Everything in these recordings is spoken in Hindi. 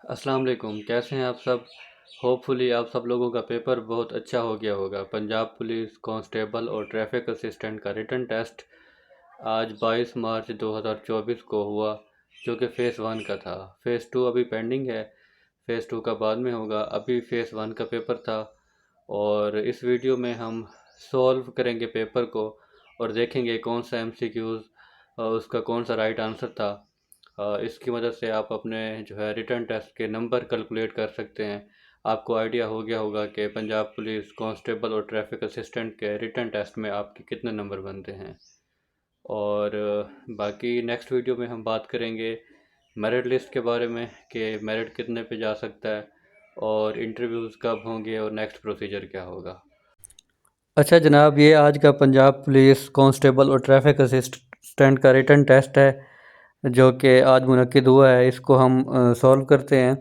अस्सलाम वालेकुम। कैसे हैं आप सब? होपफुली आप सब लोगों का पेपर बहुत अच्छा हो गया होगा। पंजाब पुलिस कांस्टेबल और ट्रैफिक असिस्टेंट का रिटन टेस्ट आज 22 मार्च 2024 को हुआ, जो कि फ़ेज़ 1 का था। फ़ेज़ 2 अभी पेंडिंग है। फ़ेज़ 2 का बाद में होगा। अभी फ़ेज़ 1 का पेपर था और इस वीडियो में हम सॉल्व करेंगे पेपर को और देखेंगे कौन सा एमसीक्यूज़ उसका कौन सा राइट आंसर था। इसकी मदद से आप अपने जो है रिटन टेस्ट के नंबर कैलकुलेट कर सकते हैं। आपको आइडिया हो गया होगा कि पंजाब पुलिस कांस्टेबल और ट्रैफिक असिस्टेंट के रिटन टेस्ट में आपके कितने नंबर बनते हैं। और बाकी नेक्स्ट वीडियो में हम बात करेंगे मेरिट लिस्ट के बारे में कि मेरिट कितने पे जा सकता है और इंटरव्यूज़ कब होंगे और नेक्स्ट प्रोसीजर क्या होगा। अच्छा जनाब, ये आज का पंजाब पुलिस कांस्टेबल और ट्रैफिक असिस्टेंट का रिटन टेस्ट है जो कि आज मुनक्किद हुआ है। इसको हम सॉल्व करते हैं।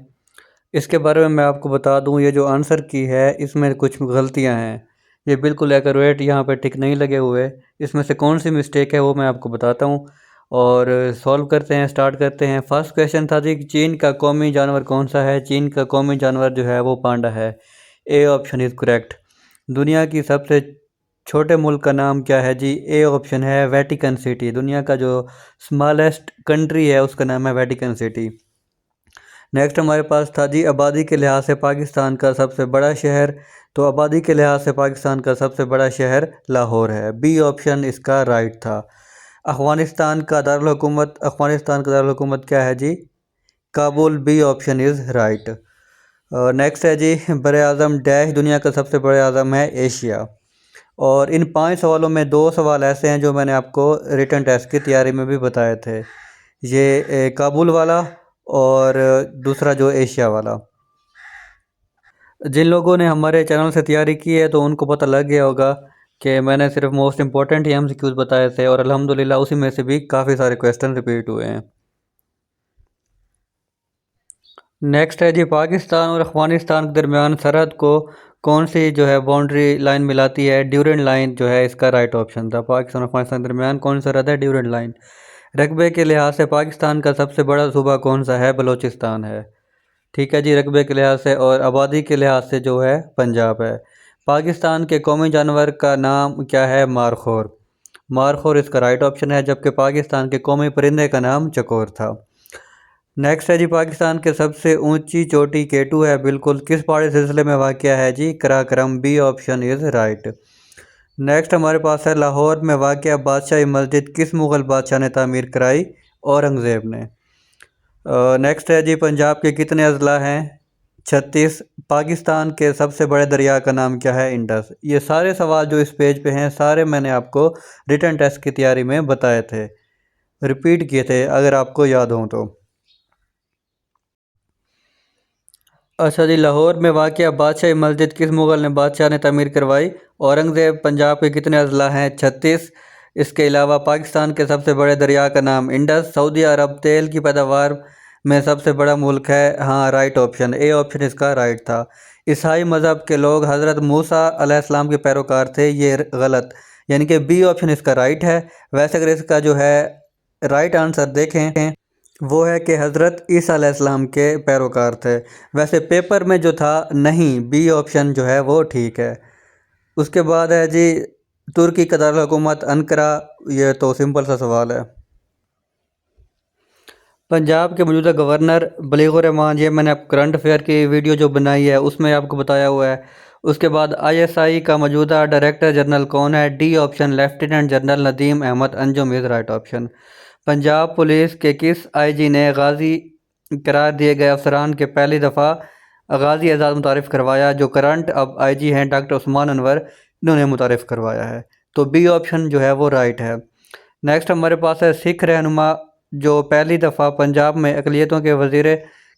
इसके बारे में मैं आपको बता दूं, ये जो आंसर की है इसमें कुछ गलतियां हैं। ये बिल्कुल एक्यूरेट यहाँ पे टिक नहीं लगे हुए। इसमें से कौन सी मिस्टेक है वो मैं आपको बताता हूँ और सॉल्व करते हैं, स्टार्ट करते हैं। फर्स्ट क्वेश्चन था जी, चीन का कौमी जानवर कौन सा है? चीन का कौमी जानवर जो है वो पांडा है। A option is correct. दुनिया की सबसे छोटे मुल्क का नाम क्या है जी? ए ऑप्शन है वेटिकन सिटी। दुनिया का जो स्मॉलेस्ट कंट्री है उसका नाम है वेटिकन सिटी। नेक्स्ट हमारे पास था जी, आबादी के लिहाज से पाकिस्तान का सबसे बड़ा शहर। तो आबादी के लिहाज से पाकिस्तान का सबसे बड़ा शहर लाहौर है। बी ऑप्शन इसका राइट था। अफ़गानिस्तान का दारुल हुकूमत क्या है जी? Kabul. B option is right. Next है जी, बर आज़म डैश दुनिया का सबसे बड़े आज़म है एशिया। और इन 5 सवालों में 2 सवाल ऐसे हैं जो मैंने आपको रिटन टेस्ट की तैयारी में भी बताए थे। ये काबुल वाला और दूसरा जो एशिया वाला। जिन लोगों ने हमारे चैनल से तैयारी की है तो उनको पता लग गया होगा कि मैंने सिर्फ मोस्ट इम्पॉर्टेंट ही एमसीक्यूज़ बताए थे और अल्हम्दुलिल्लाह उसी में से भी काफ़ी सारे क्वेश्चन रिपीट हुए हैं। नेक्स्ट है जी, पाकिस्तान और अफ़गानिस्तान के दरमियान सरहद को कौन सी जो है बाउंड्री लाइन मिलाती है? ड्यूरेंट लाइन जो है इसका राइट ऑप्शन था। पाकिस्तान और अफ़गानिस्तान के दरमियान कौन सा सरहद है? Durand line. रकबे के लिहाज से पाकिस्तान का सबसे बड़ा सूबा कौन सा है? बलूचिस्तान है। ठीक है जी, रकबे के लिहाज से और आबादी के लिहाज से जो है पंजाब है। पाकिस्तान के कौमी जानवर का नाम क्या है? मारखोर। मारखोर इसका राइट ऑप्शन है, जबकि पाकिस्तान के कौमी परिंदे का नाम चकोर था। नेक्स्ट है जी, पाकिस्तान के सबसे ऊंची चोटी केटू है। बिल्कुल किस पहाड़ी सिलसिले में वाक़या है जी? Karakoram. B option is right. Next हमारे पास है, लाहौर में वाक़या बादशाही मस्जिद किस मुग़ल बादशाह ने तामीर कराई? औरंगज़ेब ने। नेक्स्ट है जी, पंजाब के कितने अजला हैं? 36। पाकिस्तान के सबसे बड़े दरिया का नाम क्या है? इंडस। ये सारे सवाल जो इस पेज पे हैं सारे मैंने आपको रिटन टेस्ट की तैयारी में बताए थे, रिपीट किए थे अगर आपको याद हो तो। अच्छा जी, लाहौर में वाक़या बादशाही मस्जिद किस मुग़ल ने बादशाह ने तामीर करवाई? औरंगज़ेब। पंजाब के कितने अजला हैं? 36। इसके अलावा पाकिस्तान के सबसे बड़े दरिया का नाम इंडस। सऊदी अरब तेल की पैदावार में सबसे बड़ा मुल्क है। हाँ, राइट ऑप्शन, ए ऑप्शन इसका राइट था। ईसाई मज़हब के लोग हज़रत मूसा अलैहिस्सलाम के पैरोकार थे। ये गलत, यानी कि बी ऑप्शन इसका राइट है। वैसे अगर इसका जो है राइट आंसर देखें वो है कि हज़रत ईसा अलैहिस्सलाम के पैरोकार थे। वैसे पेपर में जो था नहीं, बी ऑप्शन जो है वो ठीक है। उसके बाद है जी, तुर्की का दारुल हुकूमत अंकारा। ये तो सिंपल सा सवाल है। पंजाब के मौजूदा गवर्नर बलीगुर रहमान, ये मैंने आप करंट अफेयर की वीडियो जो बनाई है उसमें आपको बताया हुआ है। उसके बाद आईएसआई का मौजूदा डायरेक्टर जनरल कौन है? D option lieutenant general Nadeem Ahmed Anjum is right option. Punjab police के किस आईजी ने गाजी करार दिए गए अफसरान के पहली दफ़ा गाजी एजाज़ मुतारिफ़ करवाया? जो करंट अब आईजी हैं डॉक्टर उस्मान अनवर, इन्होंने मुतारिफ़ करवाया है। तो बी ऑप्शन जो है वो राइट है। नेक्स्ट हमारे पास है, सिख रहनुमा जो पहली दफ़ा पंजाब में अक़लियतों के वज़ीर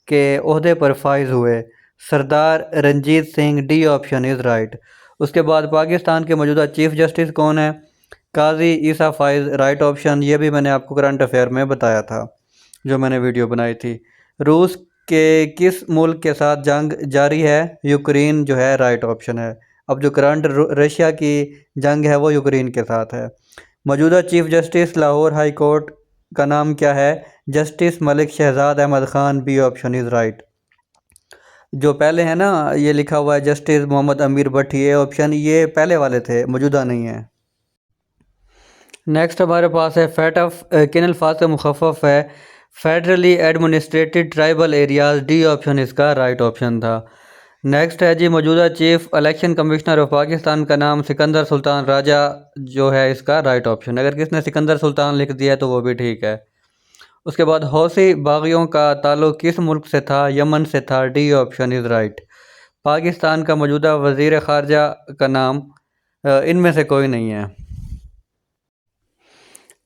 के ओहदे पर फाइज हुए? Sardar Ranjit Singh. D option is right. उसके बाद पाकिस्तान के मौजूदा चीफ़ जस्टिस कौन है? Qazi Isa Faez, right option. ये भी मैंने आपको करंट अफेयर में बताया था जो मैंने वीडियो बनाई थी। रूस के किस मुल्क के साथ जंग जारी है? यूक्रेन जो है राइट ऑप्शन है। अब जो करंट रशिया की जंग है वो यूक्रेन के साथ है। मौजूदा chief justice Lahore high court का नाम क्या है? Justice Malik Shahzad Ahmed Khan. B option is right. जो पहले है ना, ये लिखा हुआ है जस्टिस मोहम्मद अमीर भट्टी, ये ऑप्शन ये पहले वाले थे, मौजूदा नहीं है। नेक्स्ट हमारे पास है फैट ऑफ किन अल्फाज से मुखफ़फ़ है federally administrated tribal areas, D option इसका राइट ऑप्शन था। नेक्स्ट है जी, मौजूदा chief election commissioner of Pakistan का नाम सिकंदर सुल्तान राजा जो है इसका राइट ऑप्शन। अगर किसने सिकंदर सुल्तान लिख दिया है तो वो भी ठीक है। उसके बाद हौसी बागियों का ताल्लुक किस मुल्क से था, यमन से था, D option is right. Pakistan का मौजूदा वज़ीर ख़ारजा का नाम इनमें से कोई नहीं है।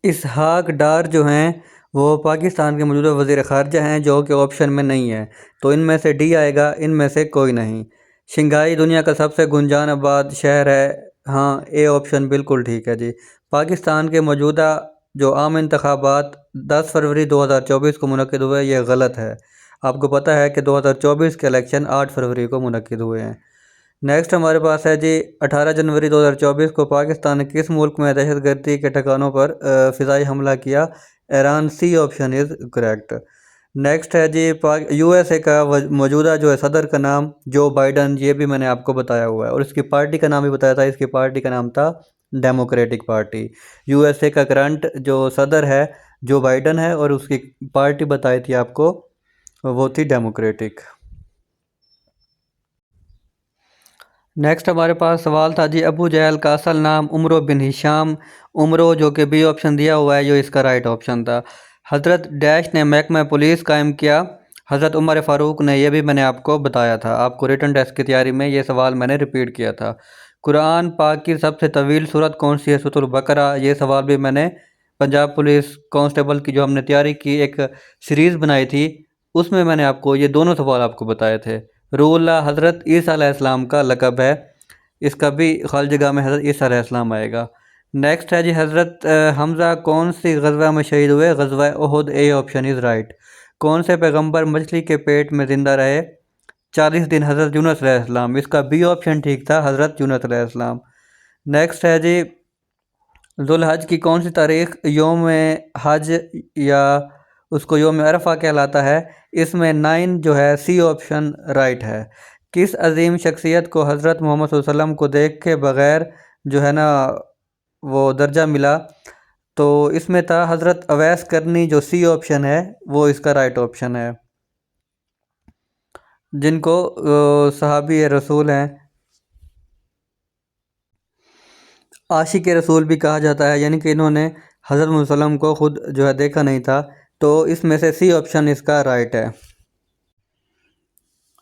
इसहाक डार जो हैं वो पाकिस्तान के मौजूदा वज़ीर ख़ारजा हैं, जो कि ऑप्शन में नहीं है, तो इनमें से डी आएगा, इनमें से कोई नहीं। शंघाई दुनिया का सबसे गुंजान आबाद शहर है, हाँ ए ऑप्शन बिल्कुल ठीक है जी। पाकिस्तान के मौजूदा जो आम इंतखाबात 10 फरवरी 2024 को मुनक्किद हुए, ये गलत है। आपको पता है कि 2024 के इलेक्शन 8 फरवरी को मुनक्किद हुए हैं। नेक्स्ट हमारे पास है जी, 18 जनवरी 2024 को पाकिस्तान ने किस मुल्क में दहशतगर्दी के ठिकानों पर फ़िज़ाई हमला किया, Iran, C option is correct. Next है जी, यूएसए का मौजूदा जो है सदर का नाम जो बाइडन, ये भी मैंने आपको बताया हुआ है, और इसकी पार्टी का नाम भी बताया था, इसकी पार्टी का नाम था डेमोक्रेटिक पार्टी। यूएसए का करंट जो सदर है जो बाइडन है, और उसकी पार्टी बताई थी आपको, वो थी डेमोक्रेटिक। नेक्स्ट हमारे पास सवाल था जी, अबू जहल का असल नाम उमरो बिन हिशाम, उमरो जो कि बी ऑप्शन दिया हुआ है, जो इसका राइट ऑप्शन था। हज़रत डैश ने महकमा पुलिस कायम किया, हज़रत उमर फ़ारूक ने, यह भी मैंने आपको बताया था, आपको रिटन टेस्ट की तैयारी में ये सवाल मैंने रिपीट किया था। कुरान पाक की सबसे तवील सूरत कौन सी है, सूरह बकरा, ये सवाल भी मैंने पंजाब पुलिस कांस्टेबल की जो हमने तैयारी की एक सीरीज़ बनाई थी, उसमें मैंने आपको ये दोनों सवाल आपको बताए थे। रूहुल्लाह हज़रत ईसा अलैहिस्सलाम का लक़ब है, इसका भी खालजगह में हज़रत ईसा अलैहिस्सलाम आएगा। नेक्स्ट है जी, हज़रत हमज़ा कौन सी ग़ज़वा में शहीद हुए, ग़ज़वा उहुद, ए ऑप्शन इज़ राइट। कौन से पैगंबर मछली के पेट में ज़िंदा रहे 40 दिन, हज़रत यूनुस अलैहिस्सलाम, इसका बी ऑप्शन ठीक था, हज़रत यूनुस अलैहिस्सलाम। नेक्स्ट है जी, ज़ुल्हज की कौन सी तारीख़ योम हज या उसको योम अरफा कहलाता है, इसमें 9 जो है सी ऑप्शन राइट है। किस अजीम शख्सियत को हज़रत मोहम्मद सल्लल्लाहु अलैहि वसल्लम को देख के बग़ैर जो है ना वो दर्जा मिला, तो इसमें था हज़रत अवैस करनी, जो सी ऑप्शन है वो इसका राइट ऑप्शन है, जिनको सहाबी रसूल हैं, आशिक रसूल भी कहा जाता है, यानी कि इन्होंने हज़रत मोहम्मद सल्लल्लाहु अलैहि वसल्लम को ख़ुद जो है देखा नहीं था, तो इसमें से सी ऑप्शन इसका राइट है।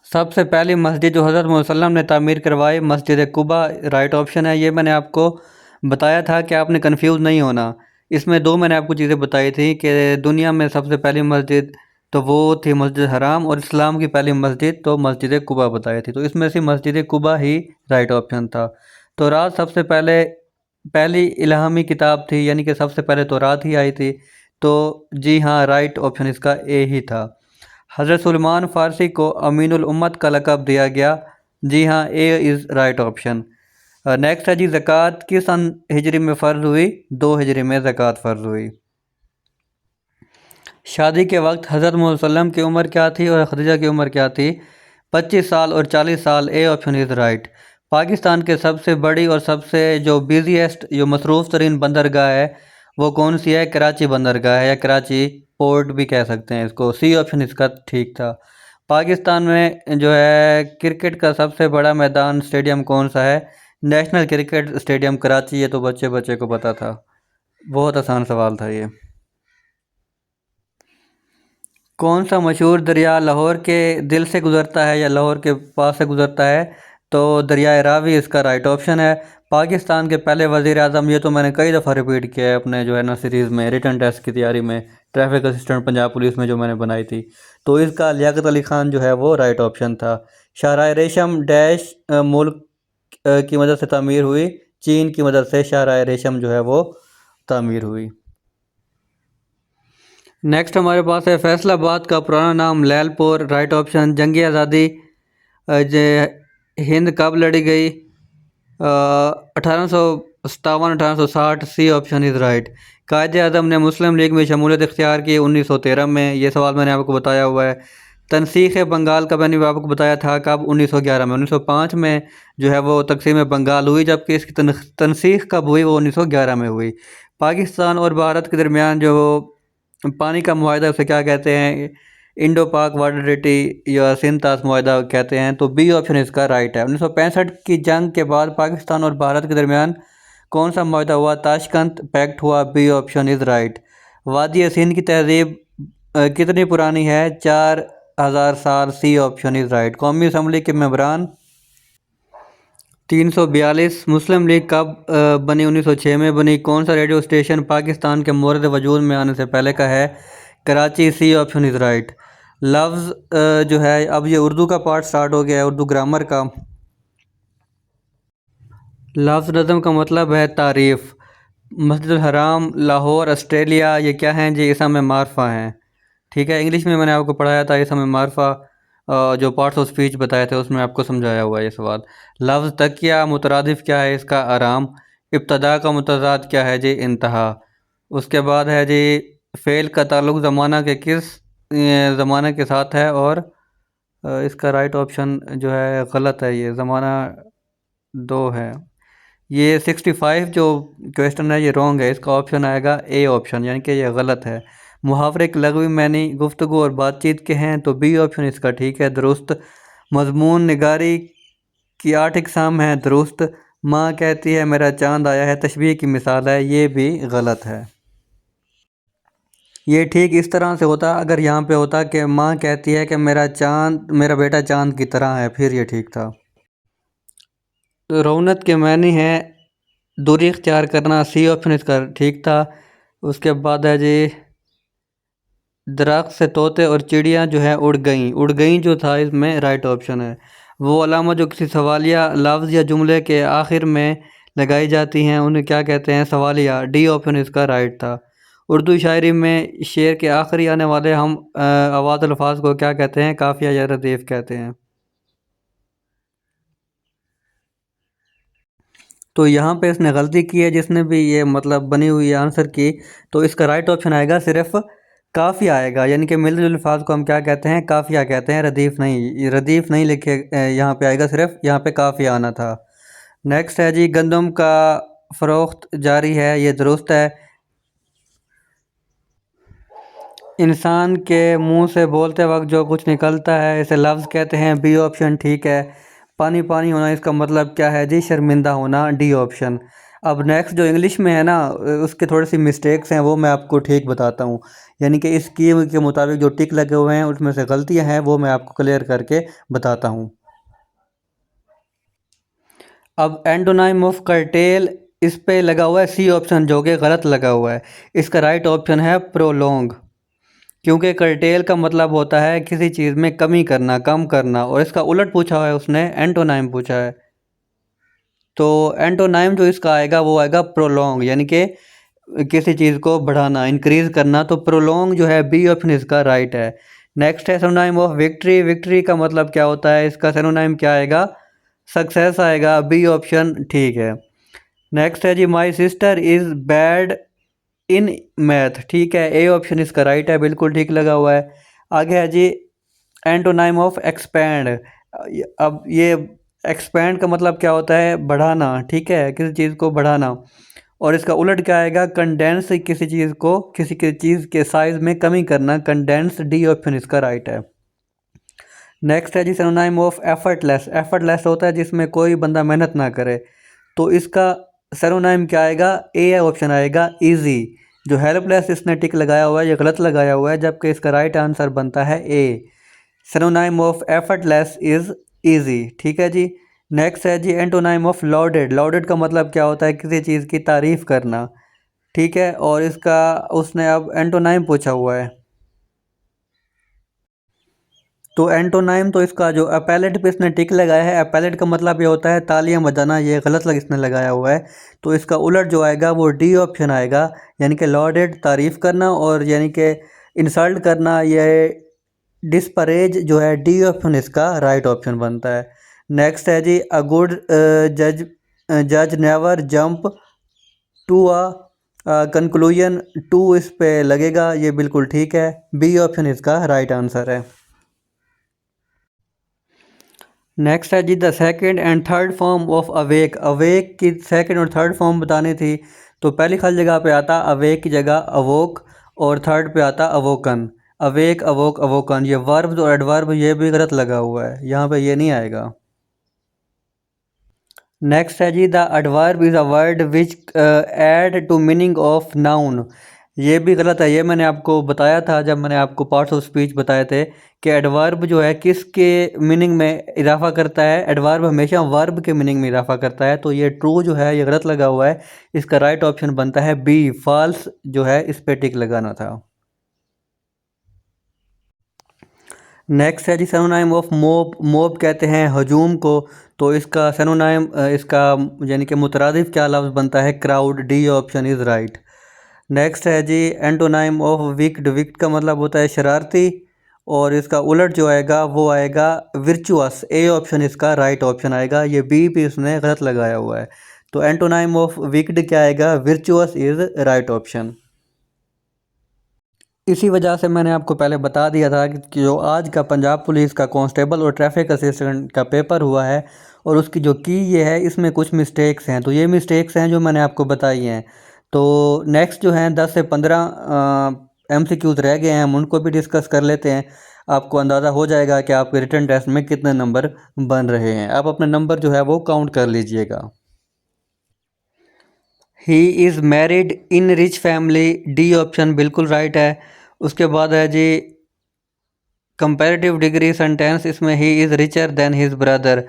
सबसे पहली मस्जिद जो हज़रत मोहम्मद सल्लल्लाहु अलैहि वसल्लम ने तामीर करवाई, मस्जिद कुबा, राइट ऑप्शन है। ये मैंने आपको बताया था कि आपने कंफ्यूज नहीं होना। इसमें दो मैंने आपको चीज़ें बताई थी कि दुनिया में सबसे पहली मस्जिद तो वो थी मस्जिद हराम, और इस्लाम की पहली मस्जिद तो मस्जिद कुबा बताई थी, तो इसमें से मस्जिद कुबा ही राइट ऑप्शन था। तो रात सबसे पहले पहली इल्हामी किताब थी, यानी कि सबसे पहले तो रात ही आई थी, तो जी हाँ, राइट ऑप्शन इसका ए ही था। हज़रत सुलेमान फ़ारसी को अमीनुल उम्मत का लक़ब दिया गया, जी हाँ, A is right option. Next है जी, ज़कात किस सन हिजरी में फ़र्ज़ हुई, 2 हिजरी में ज़कात फ़र्ज़ हुई। शादी के वक्त हज़रत मोहम्मद सल्लम की उम्र क्या थी और खदीजा की उम्र क्या थी, 25 साल और 40 साल, A option is right. Pakistan के सबसे बड़ी और सबसे जो बिज़ीएस्ट जो मसरूफ़ तरीन बंदरगाह है वो कौन सी है, कराची बंदरगाह है, या कराची पोर्ट भी कह सकते हैं इसको, सी ऑप्शन इसका ठीक था। पाकिस्तान में जो है क्रिकेट का सबसे बड़ा मैदान स्टेडियम कौन सा है, नेशनल क्रिकेट स्टेडियम कराची, ये तो बच्चे बच्चे को पता था, बहुत आसान सवाल था ये। कौन सा मशहूर दरिया लाहौर के दिल से गुज़रता है या लाहौर के पास से गुज़रता है, तो दरियाए रावी इसका राइट ऑप्शन है। पाकिस्तान के पहले वज़ीर आज़म, ये तो मैंने कई दफ़ा रिपीट किया है अपने जो है ना सीरीज़ में, रिटन टेस्ट की तैयारी में, ट्रैफिक असिस्टेंट पंजाब पुलिस में जो मैंने बनाई थी, तो इसका लियाकत अली ख़ान जो है वो राइट ऑप्शन था। शाहराह रेशम डैश मुल्क की मदद से तामीर हुई, चीन की मदद से शाहराह रेशम जो है वो तामीर हुई। नेक्स्ट हमारे पास है, फैसलाबाद का पुराना नाम लैलपुर, राइट ऑप्शन। जंग आज़ादी हिंद कब लड़ी गई, 1857 1860, सी ऑप्शन इज़ राइट। कायदे आज़म ने मुस्लिम लीग में शमूलियत इख्तियार की 1913 में, ये सवाल मैंने आपको बताया हुआ है। तनसीख बंगाल का मैंने आपको बताया था कब 1911 में। 1905 में जो है वो तकसीम बंगाल हुई, जबकि इसकी तनसीख कब हुई, वो 1911 में हुई। पाकिस्तान और भारत के दरमियान जो पानी का मुआहदा उसे क्या कहते हैं, इंडो पाक वाटर ट्रीटी या सिंतास मुआहदा कहते हैं। तो बी ऑप्शन इसका राइट है। 1965 की जंग के बाद पाकिस्तान और भारत के दरमियान कौन सा मुआहदा हुआ, ताशकंद पैक्ट हुआ, बी ऑप्शन इज़ राइट। वादी सिंध की तहजीब कितनी पुरानी है, 4000 साल, सी ऑप्शन इज़ राइट। कौमी असम्बली के मेंबरान 342। मुस्लिम लीग कब बनी, 1906 में बनी। कौन सा रेडियो स्टेशन पाकिस्तान के मोरद वजूद में आने से पहले का है, Karachi, C option is right. लफ्ज़ जो है, अब ये उर्दू का पार्ट स्टार्ट हो गया है, उर्दू ग्रामर का। लफ्ज़ नज़म का मतलब है तारीफ़। मस्जिद हराम, लाहौर, ऑस्ट्रेलिया, ये क्या हैं जी, इसम मारफा हैं। ठीक है, इंग्लिश में मैंने आपको पढ़ाया था इसम मारफा, जो पार्ट्स ऑफ स्पीच बताए थे उसमें आपको समझाया हुआ है ये सवाल। लफ्ज़ तकिया मुतरादिफ क्या है इसका, आराम। इब्तदा का मुतज़ाद क्या है जी, इंतहा। उसके बाद है जी, फ़ेल का ताल्लुक़ ज़माना के किस ज़माने के साथ है, और इसका राइट ऑप्शन जो है गलत है, ये ज़माना 2 है। ये 65 जो क्वेश्चन है ये रॉन्ग है, इसका ऑप्शन आएगा ए ऑप्शन, यानी कि ये गलत है। मुहावरे के लगवी मैनी गुफ्तगू और बातचीत के हैं, तो बी ऑप्शन इसका ठीक है, दुरुस्त। मजमून निगारी की 8 इकसाम हैं, दुरुस्त। माँ कहती है मेरा चांद आया है, तशबीह की मिसाल है, ये भी गलत है। ये ठीक इस तरह से होता अगर यहाँ पे होता कि माँ कहती है कि मेरा बेटा चांद की तरह है, फिर ये ठीक था। तो रौनक के मानी है दूरी इख्तियार करना, सी ऑप्शन इसका ठीक था। उसके बाद है जी, दरख्त से तोते और चिड़ियाँ जो है उड़ गई जो था इसमें राइट ऑप्शन है। वो अलामा जो किसी सवालिया लफ्ज़ या जुमले के आखिर में लगाई जाती हैं उन्हें क्या कहते हैं, सवालिया, डी ऑप्शन इसका राइट था। उर्दू शायरी में शेर के आखिरी आने वाले हम आवाज़ अल्फाज को क्या कहते हैं, काफिया या रदीफ़ कहते हैं। तो यहाँ पे इसने गलती की है, जिसने भी ये मतलब बनी हुई है आंसर की, तो इसका राइट ऑप्शन आएगा सिर्फ काफ़िया आएगा, यानी कि मिलते जुलते अल्फाज को हम क्या कहते हैं, काफ़िया कहते हैं, रदीफ़ नहीं। ये रदीफ़ नहीं लिखे यहाँ पे आएगा, सिर्फ यहाँ पे काफ़िया आना था। नेक्स्ट है जी, गंदम का फ़रोख्त जारी है, ये दुरुस्त है। इंसान के मुंह से बोलते वक्त जो कुछ निकलता है इसे लफ्ज़ कहते हैं, बी ऑप्शन ठीक है। पानी पानी होना इसका मतलब क्या है जी, शर्मिंदा होना, डी ऑप्शन। अब नेक्स्ट जो इंग्लिश में है ना, उसके थोड़ी सी मिस्टेक्स हैं, वो मैं आपको ठीक बताता हूँ। यानी कि इस की के मुताबिक जो टिक लगे हुए हैं उसमें से गलतियाँ हैं, वो मैं आपको क्लियर करके बताता हूँ। अब एंटोनाइम ऑफ कर्टेल इस पे लगा हुआ है सी ऑप्शन, जो कि गलत लगा हुआ है। इसका राइट ऑप्शन है प्रोलोंग, क्योंकि कर्टेल का मतलब होता है किसी चीज़ में कमी करना, कम करना, और इसका उलट पूछा हुआ है उसने, एंटोनाइम पूछा है। तो एंटोनाइम जो इसका आएगा वो आएगा प्रोलोंग, यानी कि किसी चीज़ को बढ़ाना, इंक्रीज करना। तो प्रोलोंग जो है, बी ऑप्शन इसका राइट है। नेक्स्ट है सिनोनिम ऑफ विक्ट्री। विक्ट्री का मतलब क्या होता है, इसका सिनोनिम क्या आएगा, सक्सेस आएगा, बी ऑप्शन ठीक है। नेक्स्ट है जी, my sister is bad in math, ठीक है, ए ऑप्शन इसका राइट है, बिल्कुल ठीक लगा हुआ है। आगे है जी, एंटोनाइम ऑफ एक्सपैंड। अब ये एक्सपैंड का मतलब क्या होता है, बढ़ाना, ठीक है, किसी चीज़ को बढ़ाना। और इसका उलट क्या आएगा, कंडेंस, किसी चीज़ को किसी के चीज़ के साइज़ में कमी करना, कंडेंस, डी ऑप्शन इसका राइट है। नेक्स्ट है जी, सिनोनाइम ऑफ एफर्टलेस। एफर्टलेस होता है जिसमें कोई बंदा मेहनत ना करे, तो इसका सिनोनाइम क्या आएगा, ए ऑप्शन आएगा, इजी। जो हेल्पलेस इसने टिक लगाया हुआ है ये गलत लगाया हुआ है, जबकि इसका राइट आंसर बनता है ए। Synonym of effortless is easy, ठीक है जी। नेक्स्ट है जी, एंटोनाइम ऑफ लॉडेड। लॉडेड का मतलब क्या होता है, किसी चीज़ की तारीफ़ करना, ठीक है, और इसका उसने अब एंटोनाइम पूछा हुआ है। तो एंटोनाइम तो इसका जो अपैलेट पे इसने टिक लगाया है, अपैलेट का मतलब ये होता है तालियां बजाना, ये गलत लग इसने लगाया हुआ है। तो इसका उलट जो आएगा वो डी ऑप्शन आएगा, यानी कि लॉडेड, तारीफ़ करना, और यानी कि इंसल्ट करना, ये डिस्परेज जो है, डी ऑप्शन इसका राइट ऑप्शन बनता है। नेक्स्ट है जी, अ गुड जज जज never jump to a conclusion, to इस पे लगेगा, ये बिल्कुल ठीक है, बी ऑप्शन इसका राइट आंसर है। नेक्स्ट है जी the second and third form of awake. Awake की सेकंड और थर्ड फॉर्म बतानी थी, तो पहली खाली जगह पे आता अवेक की जगह अवोक, और थर्ड पे आता अवोकन। अवेक, अवोक, अवोकन, ये वर्ब और एडवर्ब ये भी गलत लगा हुआ है, यहाँ पे ये नहीं आएगा। नेक्स्ट है जी the adverb is a word which add to meaning of noun. ये भी गलत है, ये मैंने आपको बताया था जब मैंने आपको पार्ट्स ऑफ स्पीच बताए थे कि एडवर्ब जो है किसके मीनिंग में इजाफा करता है। एडवर्ब हमेशा वर्ब के मीनिंग में इजाफा करता है, तो ये ट्रू जो है ये गलत लगा हुआ है। इसका राइट ऑप्शन बनता है बी, फॉल्स जो है इस पे टिक लगाना था। नेक्स्ट है जी सेनोनाइम ऑफ मोब। मोब कहते हैं हजूम को, तो इसका सेनोनाइम इसका यानी कि मुतरादिफ क्या लफ्ज़ बनता है, crowd. D option is right. Next है जी एंटोनाइम ऑफ विक्ड। विक्ड का मतलब होता है शरारती, और इसका उलट जो आएगा वो आएगा विर्चुअस। ए ऑप्शन इसका राइट ऑप्शन आएगा, ये बी भी इसने गलत लगाया हुआ है। तो एंटोनाइम ऑफ विक्ड क्या आएगा, विर्चुअस इज़ राइट ऑप्शन। इसी वजह से मैंने आपको पहले बता दिया था कि जो आज का पंजाब पुलिस का कांस्टेबल और ट्रैफिक असिस्टेंट का पेपर हुआ है, और उसकी जो की ये है इसमें कुछ मिस्टेक्स हैं, तो ये मिस्टेक्स हैं जो मैंने आपको बताई हैं। तो नेक्स्ट जो हैं 10 से 15 MCQs रह गए हैं, हम उनको भी डिस्कस कर लेते हैं। आपको अंदाज़ा हो जाएगा कि आपके रिटन टेस्ट में कितने नंबर बन रहे हैं। आप अपने नंबर जो है वो काउंट कर लीजिएगा। He is married in rich family. D option बिल्कुल राइट है। उसके बाद है जी कंपैरेटिव डिग्री सेंटेंस, इसमें he is richer than his brother.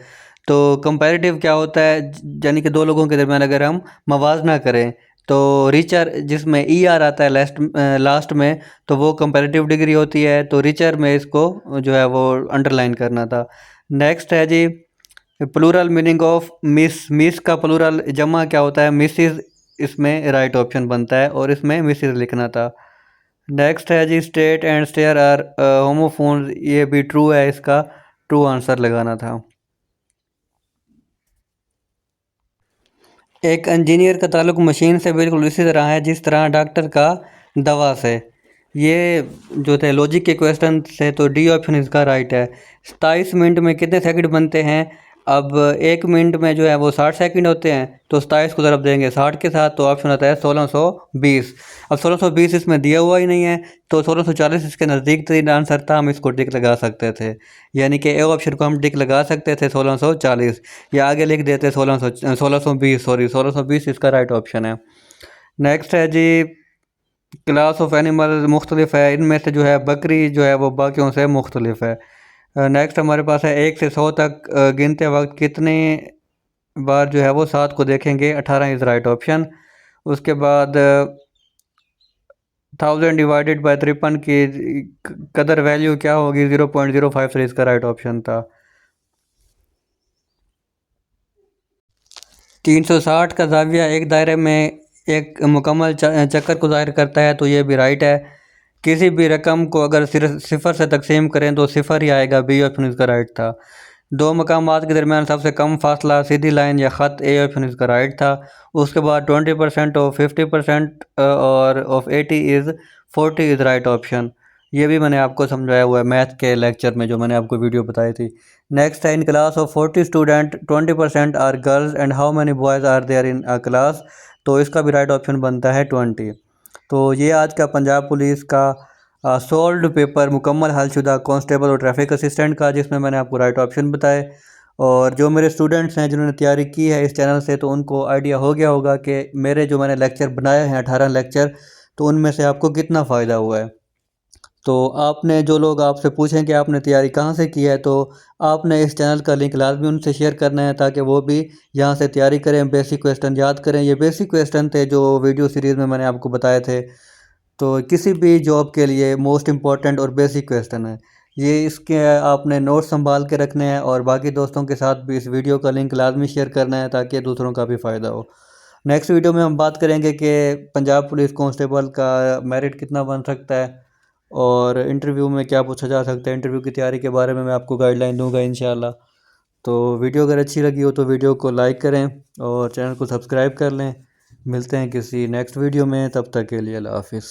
तो कंपैरेटिव क्या होता है, यानी कि दो लोगों के दरमियान अगर हम मवाजना करें, तो रिचर जिसमें ई आर आता है लास्ट में, तो वो कंपैरेटिव डिग्री होती है। तो रिचर में इसको जो है वो अंडरलाइन करना था। नेक्स्ट है जी plural meaning of miss. Miss का प्लूरल जमा क्या होता है, मिसिज, इसमें राइट ऑप्शन बनता है, और इसमें मिसिज लिखना था। नेक्स्ट है जी state and stair are homophones. ये भी ट्रू है, इसका ट्रू आंसर लगाना था। एक इंजीनियर का ताल्लुक मशीन से बिल्कुल इसी तरह है जिस तरह डॉक्टर का दवा से। ये जो थे लॉजिक के क्वेश्चन से, तो डी ऑप्शन इसका राइट है। 27 मिनट में कितने सेकंड बनते हैं। अब 1 मिनट में जो है वो 60 सेकंड होते हैं, तो 27 को ज़रब देंगे 60 के साथ, तो ऑप्शन आता है 1620। अब 1620 इसमें दिया हुआ ही नहीं है, तो 1640 इसके नज़दीक तरीन आंसर था, हम इसको टिक लगा सकते थे। यानी कि ए ऑप्शन को हम टिक लगा सकते थे 1640, या आगे लिख देते 1620, सॉरी 1620 इसका राइट ऑप्शन है। नेक्स्ट है जी क्लास ऑफ एनिमल मुख्तलिफ है, इनमें से जो है बकरी जो है वो बाकियों से मुख्तलिफ है। नेक्स्ट हमारे पास है 1 से 100 तक गिनते वक्त कितने बार जो है वो 7 को देखेंगे, 18 इज़ राइट ऑप्शन। उसके बाद 1000 डिवाइडेड बाय 53 की कदर वैल्यू क्या होगी, 0.053 इसका राइट ऑप्शन था। 360 का जाविया एक दायरे में एक मुकम्मल चक्कर को ज़ाहिर करता है, तो ये भी राइट है। किसी भी रकम को अगर सिर्फ सिफर से तकसीम करें तो सिफर ही आएगा, बी ऑप्शन इसका राइट था। दो मकामात के दरमियान सबसे कम फासला सीधी लाइन या ख़त, ए ऑप्शन इसका राइट था। उसके बाद 20% ऑफ 50% और of 80 is 40 is right option. ये भी मैंने आपको समझाया हुआ है मैथ के लेक्चर में, जो मैंने आपको वीडियो बताई थी। नेक्स्ट है in class of 40 student 20% are girls and how many boys are there in a class. तो इसका भी राइट ऑप्शन बनता है 20। तो ये आज का पंजाब पुलिस का सोल्व्ड पेपर मुकम्मल हलशुदा कांस्टेबल और ट्रैफिक असिस्टेंट का, जिसमें मैंने आपको राइट ऑप्शन बताए। और जो मेरे स्टूडेंट्स हैं जिन्होंने तैयारी की है इस चैनल से, तो उनको आइडिया हो गया होगा कि मेरे जो मैंने लेक्चर बनाए हैं 18 लेक्चर, तो उनमें से आपको कितना फ़ायदा हुआ है। तो आपने जो लोग आपसे पूछें कि आपने तैयारी कहाँ से की है, तो आपने इस चैनल का लिंक लाजमी उनसे शेयर करना है, ताकि वो भी यहाँ से तैयारी करें, बेसिक क्वेश्चन याद करें। ये बेसिक क्वेश्चन थे जो वीडियो सीरीज़ में मैंने आपको बताए थे। तो किसी भी जॉब के लिए मोस्ट इम्पॉर्टेंट और बेसिक क्वेश्चन है ये। इसके आपने नोट संभाल के रखने हैं, और बाकी दोस्तों के साथ भी इस वीडियो का लिंक लाजमी शेयर करना है, ताकि दूसरों का भी फ़ायदा हो। नेक्स्ट वीडियो में हम बात करेंगे कि पंजाब पुलिस कांस्टेबल का मेरिट कितना बन सकता है, और इंटरव्यू में क्या पूछा जा सकता है। इंटरव्यू की तैयारी के बारे में मैं आपको गाइडलाइन दूंगा इंशाल्लाह। तो वीडियो अगर अच्छी लगी हो तो वीडियो को लाइक करें और चैनल को सब्सक्राइब कर लें। मिलते हैं किसी नेक्स्ट वीडियो में, तब तक के लिए अल्लाह हाफिज़।